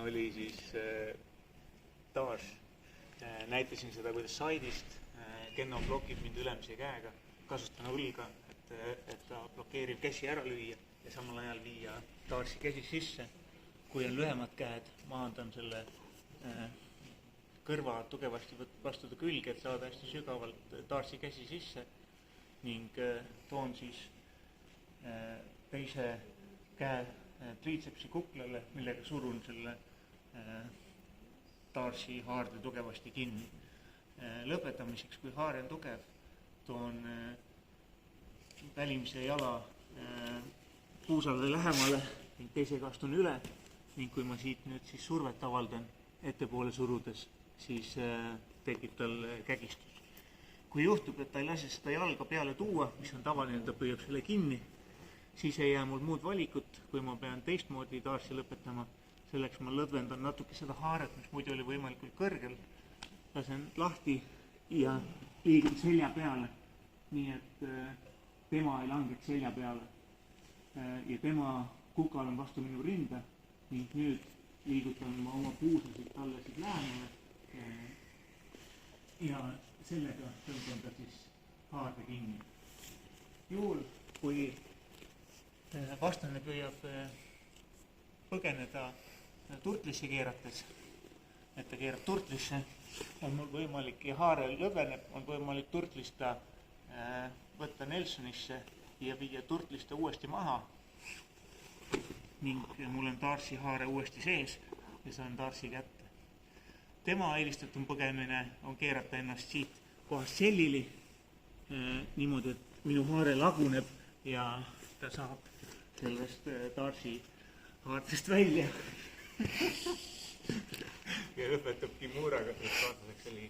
oli siis taas, näitasin seda, kuidas saidist Kenno blokib mind ülemise käega, kasutan õlga, et ta blokeeriv käsi ära lüüa ja samal ajal viia taarsi käsi sisse. Kui on lühemad käed, maandan selle kõrva tugevasti vastuda külge, et saada hästi sügavalt taarsi käsi sisse ning toon siis teise käe triitsepsi kuklale, millega surun selle taarsi haarde tugevasti kinni. Lõpetamiseks, kui haare on tugev, toon välimise jala puusale lähemale ning teisega astun üle ning kui ma siit nüüd siis survet avaldan ettepoole surudes, siis tekib tal kägistus. Kui juhtub, et ta ei lase seda jalga peale tuua, mis on tavaline, ta püüab selle kinni, siis ei jää mul muud valikut, kui ma pean teistmoodi taarsi lõpetama. Selleks ma lõdvendan natuke seda haaret, mis muidu oli võimalikult kõrgel. Lasen lahti ja liigun selja peale, nii et tema ei langeks selja peale. Ja tema kukal on vastu minu rinda ning nüüd liigutan ma oma puusasid talle siit lähemale ja sellega tõmban ta siis haarde kinni. Juhul, kui vastane püüab põgeneda turtlisse keerates, et ta keerab turtlisse, on mul võimalik ja haare lõbeneb, on võimalik turtlista võtta Nelsonisse ja viia turtlista uuesti maha ning mul on taarsi haare uuesti sees ja saan taarsi kätte. Tema eelistatum põgemine on keerata ennast siit kohast sellili niimoodi, et minu haare laguneb ja ta saab sellest taarsi haartest välja. Ja lõpetab Kimuraga, sest kaaslaseks oli